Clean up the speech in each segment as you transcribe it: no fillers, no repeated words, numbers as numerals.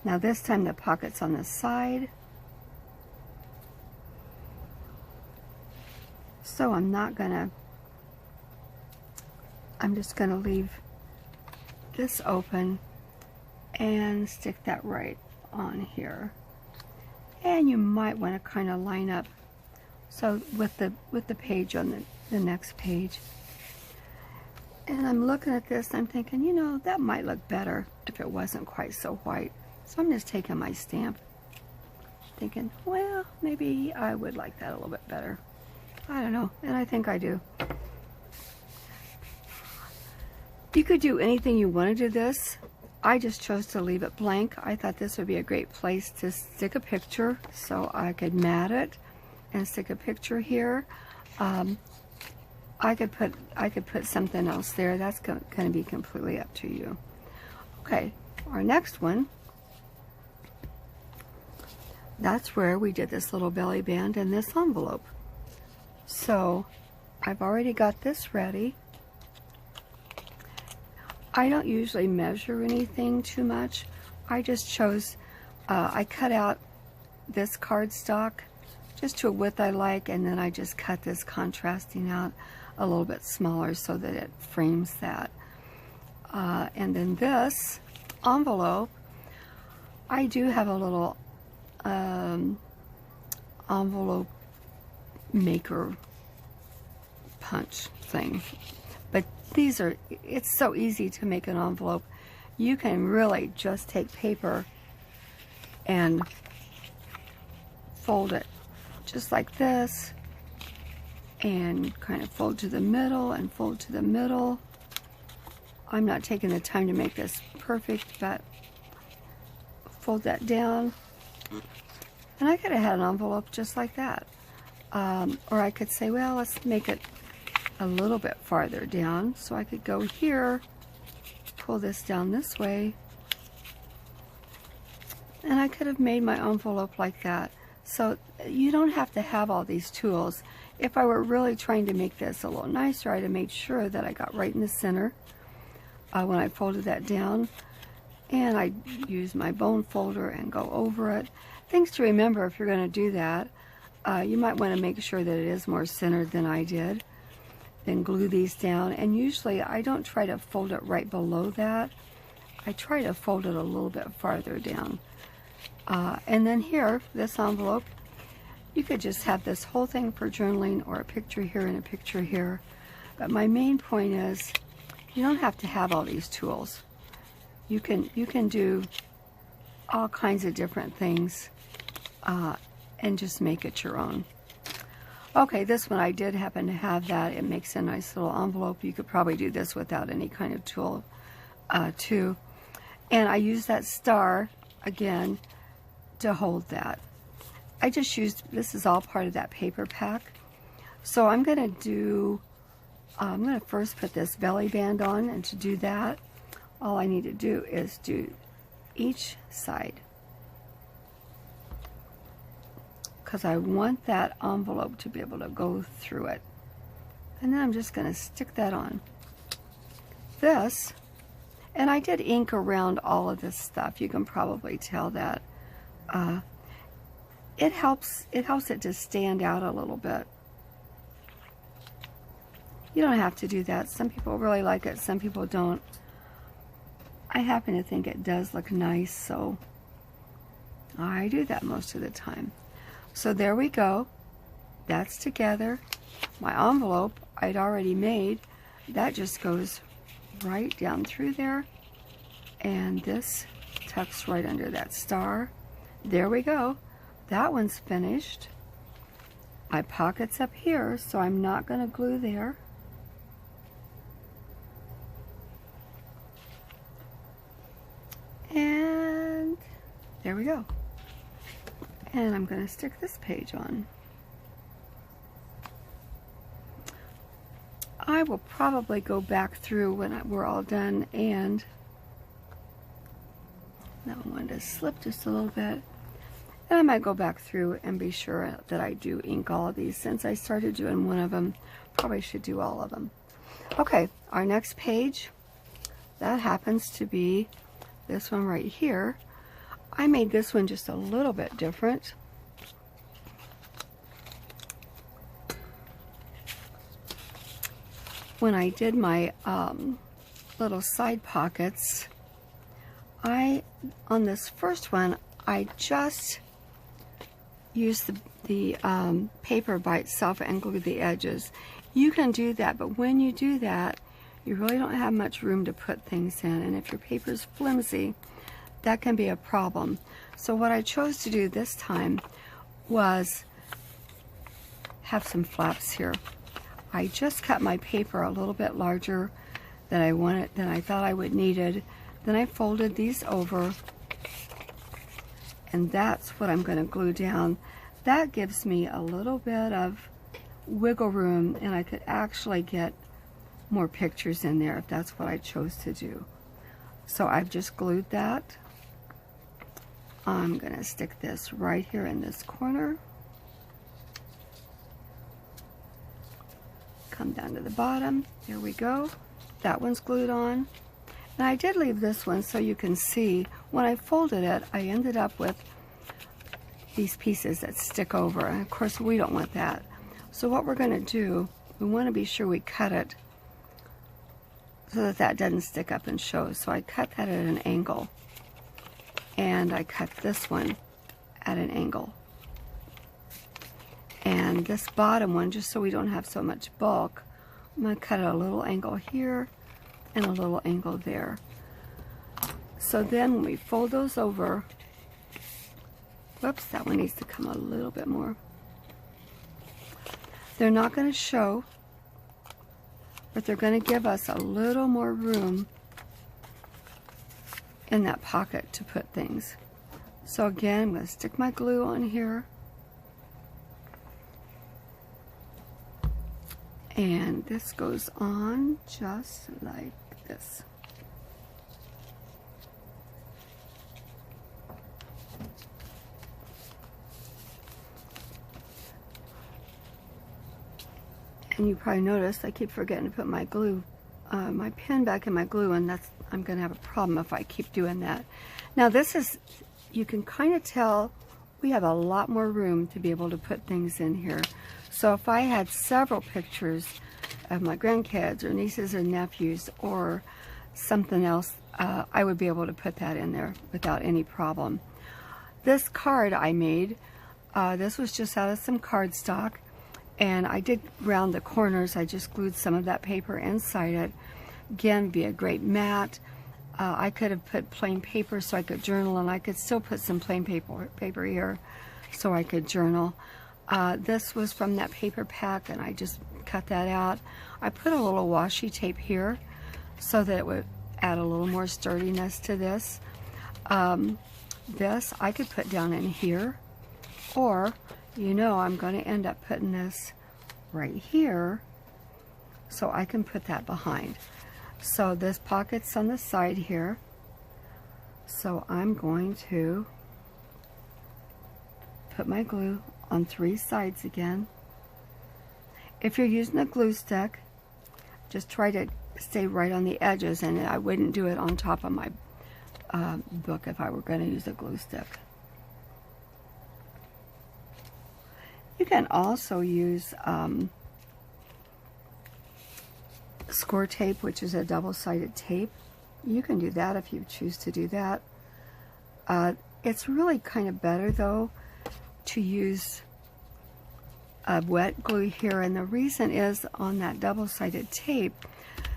Now this time the pocket's on the side. So I'm just gonna leave this open and stick that right on here. And you might want to kind of line up so with the page on the next page. And I'm looking at this, I'm thinking, you know, that might look better if it wasn't quite so white. So I'm just taking my stamp, thinking, well, maybe I would like that a little bit better. I don't know, and I think I do. You could do anything you wanted to this. I just chose to leave it blank. I thought this would be a great place to stick a picture, so I could mat it and stick a picture here. I could put something else there. That's going to be completely up to you. Okay, our next one. That's where we did this little belly band and this envelope. So I've already got this ready. I don't usually measure anything too much. I just chose, I cut out this cardstock just to a width I like, and then I just cut this contrasting out a little bit smaller so that it frames that. And then this envelope, I do have a little envelope maker punch thing. But these are, it's so easy to make an envelope. You can really just take paper and fold it just like this, and kind of fold to the middle and fold to the middle. I'm not taking the time to make this perfect, but fold that down. And I could have had an envelope just like that. Or I could say, well, let's make it a little bit farther down. So I could go here, pull this down this way, and I could have made my envelope like that. So you don't have to have all these tools. If I were really trying to make this a little nicer, I'd have made sure that I got right in the center when I folded that down. And I use my bone folder and go over it. Things to remember if you're going to do that. You might want to make sure that it is more centered than I did. Then glue these down. And usually I don't try to fold it right below that. I try to fold it a little bit farther down. And then here, this envelope, you could just have this whole thing for journaling, or a picture here and a picture here. But my main point is, you don't have to have all these tools. You can do all kinds of different things and just make it your own. Okay, this one I did happen to have that. It makes a nice little envelope. You could probably do this without any kind of tool too. And I use that star again to hold that. I just used, this is all part of that paper pack. So I'm going to first put this belly band on, and to do that, all I need to do is do each side, because I want that envelope to be able to go through it. And then I'm just going to stick that on. This, and I did ink around all of this stuff. You can probably tell that. It helps it to stand out a little bit. You don't have to do that. Some people really like it, some people don't. I happen to think it does look nice, so I do that most of the time. So there we go. That's together. My envelope I'd already made. That just goes right down through there. And this tucks right under that star. There we go. That one's finished. My pocket's up here, so I'm not going to glue there. And there we go. And I'm going to stick this page on. I will probably go back through when we're all done, and that one wanted to slip just a little bit. And I might go back through and be sure that I do ink all of these. Since I started doing one of them, probably should do all of them. Okay, our next page, that happens to be this one right here. I made this one just a little bit different. When I did my little side pockets, on this first one, I just used the paper by itself and glued the edges. You can do that, but when you do that, you really don't have much room to put things in, and if your paper is flimsy, that can be a problem. So what I chose to do this time was have some flaps here. I just cut my paper a little bit larger than I thought I would needed. Then I folded these over, and that's what I'm going to glue down. That gives me a little bit of wiggle room, and I could actually get more pictures in there if that's what I chose to do. So I've just glued that. I'm going to stick this right here in this corner. Come down to the bottom. There we go. That one's glued on. And I did leave this one so you can see when I folded it, I ended up with these pieces that stick over. And of course, we don't want that. So what we're going to do, we want to be sure we cut it so that that doesn't stick up and show. So I cut that at an angle. And I cut this one at an angle. And this bottom one, just so we don't have so much bulk, I'm going to cut at a little angle here and a little angle there. So then when we fold those over, whoops, that one needs to come a little bit more. They're not going to show, but they're going to give us a little more room in that pocket to put things. So again, I'm going to stick my glue on here. And this goes on just like this. And you probably noticed I keep forgetting to put my glue, my pen back in my glue, and I'm going to have a problem if I keep doing that. Now this is, you can kind of tell we have a lot more room to be able to put things in here. So if I had several pictures of my grandkids or nieces or nephews or something else, I would be able to put that in there without any problem. This card I made, this was just out of some cardstock, and I did round the corners. I just glued some of that paper inside it. Again, be a great mat. I could have put plain paper so I could journal, and I could still put some plain paper here so I could journal. This was from that paper pack, and I just cut that out. I put a little washi tape here so that it would add a little more sturdiness to this. This I could put down in here, or you know, I'm going to end up putting this right here so I can put that behind. So this pocket's on the side here, so I'm going to put my glue on 3 sides again. If you're using a glue stick, just try to stay right on the edges, and I wouldn't do it on top of my book if I were going to use a glue stick. You can also use score tape, which is a double-sided tape. You can do that if you choose to do that. It's really kind of better, though, to use a wet glue here, and the reason is on that double-sided tape,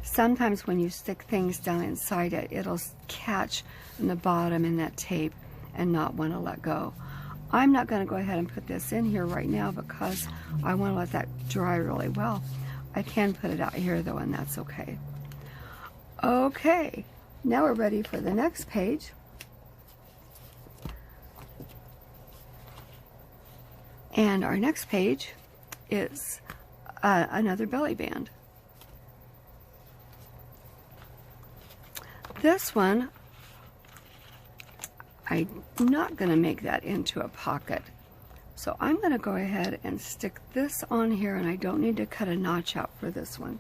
sometimes when you stick things down inside it, it'll catch in the bottom in that tape and not want to let go. I'm not going to go ahead and put this in here right now because I want to let that dry really well. I can put it out here though, and that's okay. Okay, now we're ready for the next page. And our next page is another belly band. This one, I'm not going to make that into a pocket. So I'm going to go ahead and stick this on here, and I don't need to cut a notch out for this one.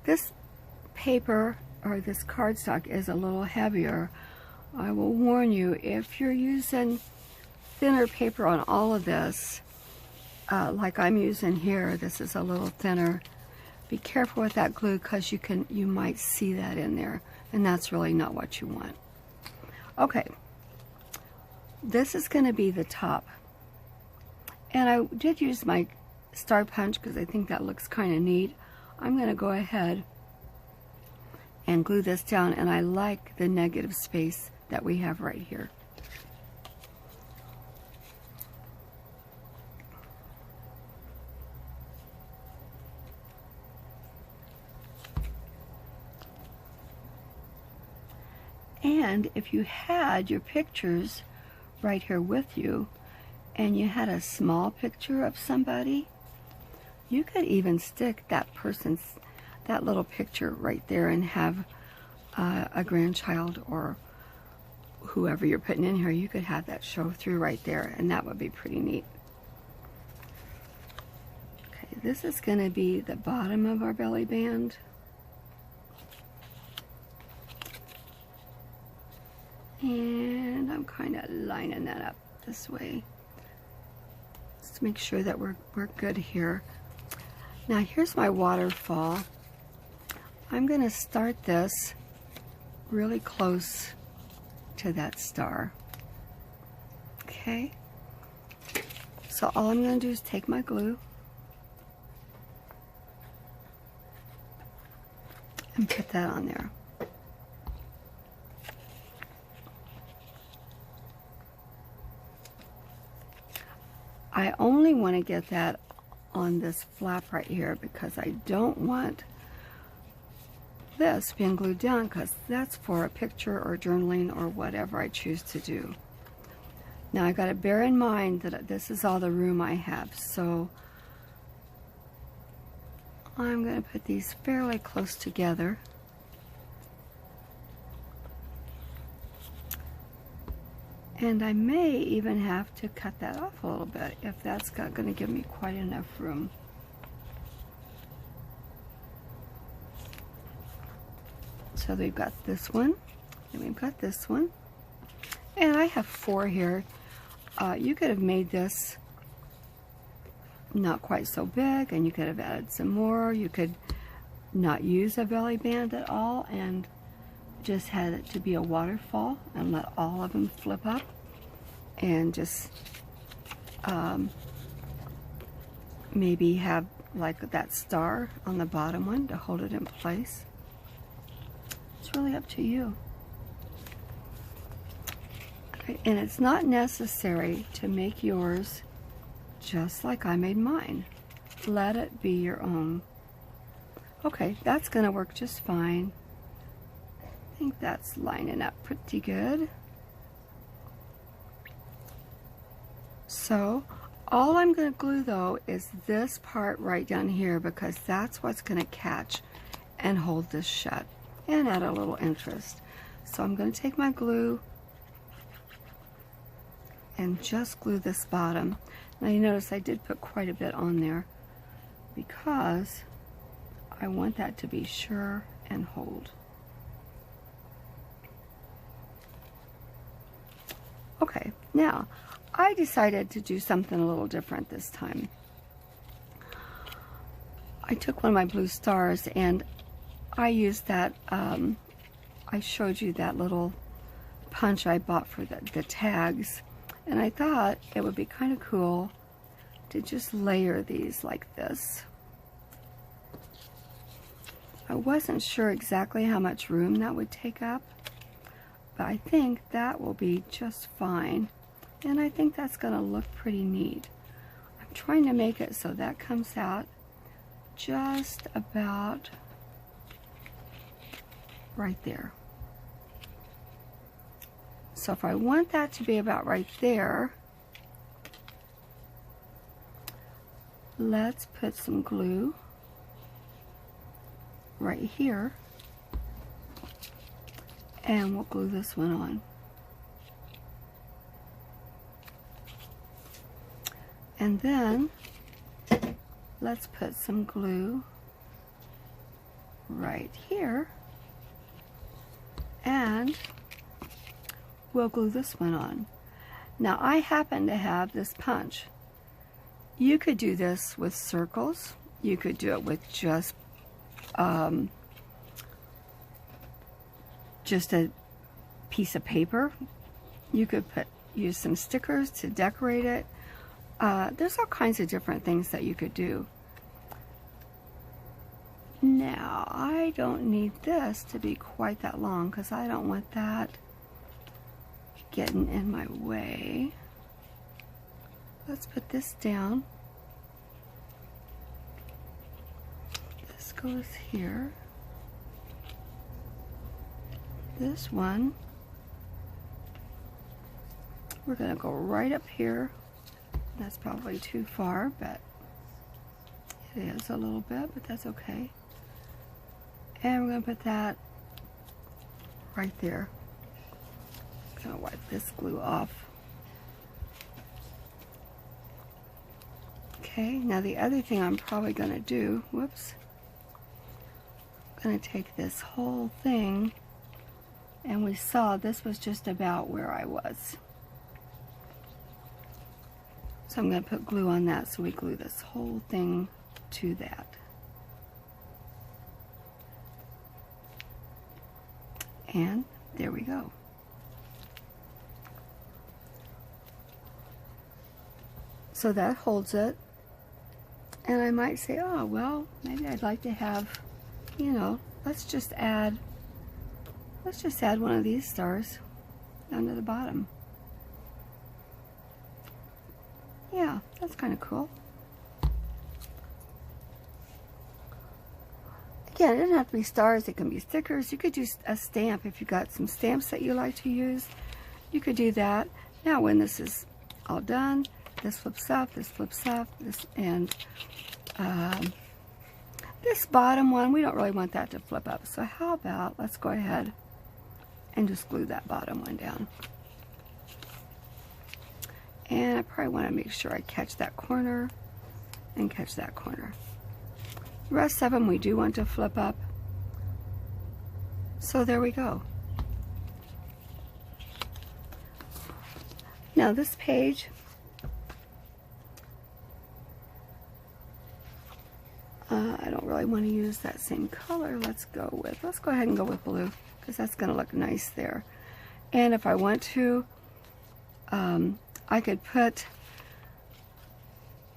this paper or this cardstock is a little heavier. I will warn you, if you're using thinner paper on all of this, like I'm using here, this is a little thinner. Be careful with that glue because you might see that in there, and that's really not what you want. Okay, this is going to be the top, and I did use my star punch because I think that looks kind of neat. I'm going to go ahead and glue this down, and I like the negative space that we have right here. And if you had your pictures right here with you, and you had a small picture of somebody, you could even stick that little picture right there and have a grandchild or whoever you're putting in here, you could have that show through right there, and that would be pretty neat. Okay, this is going to be the bottom of our belly band. And I'm kind of lining that up this way. Just to make sure that we're good here. Now here's my waterfall. I'm going to start this really close to that star. Okay? So all I'm going to do is take my glue and put that on there. I only want to get that on this flap right here because I don't want this being glued down, because that's for a picture or journaling or whatever I choose to do. Now I got to bear in mind that this is all the room I have, so I'm going to put these fairly close together. And I may even have to cut that off a little bit if that's not going to give me quite enough room. So we've got this one, and we've got this one. And I have 4 here. You could have made this not quite so big, and you could have added some more. You could not use a belly band at all and just had it to be a waterfall and let all of them flip up, and just maybe have like that star on the bottom one to hold it in place. It's really up to you. Okay, and it's not necessary to make yours just like I made mine. Let it be your own. Okay, that's going to work just fine. I think that's lining up pretty good. So all I'm going to glue though is this part right down here, because that's what's going to catch and hold this shut and add a little interest. So I'm going to take my glue and just glue this bottom. Now you notice I did put quite a bit on there because I want that to be sure and hold. Okay, now I decided to do something a little different this time. I took one of my blue stars and I used that, I showed you that little punch I bought for the tags, and I thought it would be kind of cool to just layer these like this. I wasn't sure exactly how much room that would take up, but I think that will be just fine, and I think that's going to look pretty neat. I'm trying to make it so that comes out just about right there. So if I want that to be about right there, let's put some glue right here, and we'll glue this one on. And then let's put some glue right here, and we'll glue this one on. Now I happen to have this punch. You could do this with circles. You could do it with just a piece of paper. You could use some stickers to decorate it. There's all kinds of different things that you could do. Now, I don't need this to be quite that long because I don't want that getting in my way. Let's put this down. This goes here. This one, we're going to go right up here. That's probably too far, but it is a little bit, but that's okay. And we're going to put that right there. I'm going to wipe this glue off. Okay, now the other thing I'm probably going to do, whoops, I'm going to take this whole thing, and we saw this was just about where I was. So I'm going to put glue on that, so we glue this whole thing to that. And there we go. So that holds it. And I might say, oh, well, maybe I'd like to have, you know, let's just add one of these stars down to the bottom. Yeah, that's kind of cool. Again, it doesn't have to be stars, it can be stickers. You could do a stamp if you got some stamps that you like to use. You could do that. Now when this is all done, this flips up, this, and this bottom one, we don't really want that to flip up. So how about, let's go ahead and just glue that bottom one down. And I probably want to make sure I catch that corner and catch that corner. The rest of them we do want to flip up. So there we go. Now this page, I don't really want to use that same color. Let's go ahead and go with blue because that's going to look nice there. And if I want to, I could put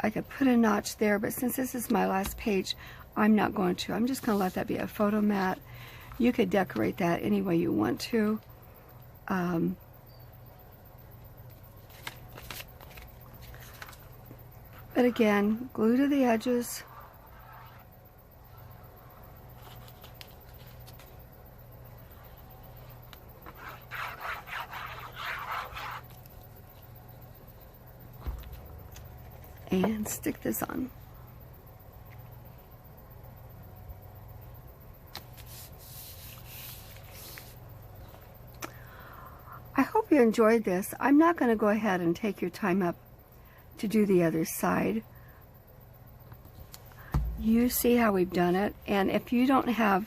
a notch there, but since this is my last page, I'm not going to. I'm just going to let that be a photo mat. You could decorate that any way you want to. But again, glue to the edges. And stick this on. I hope you enjoyed this. I'm not going to go ahead and take your time up to do the other side. You see how we've done it, and if you don't have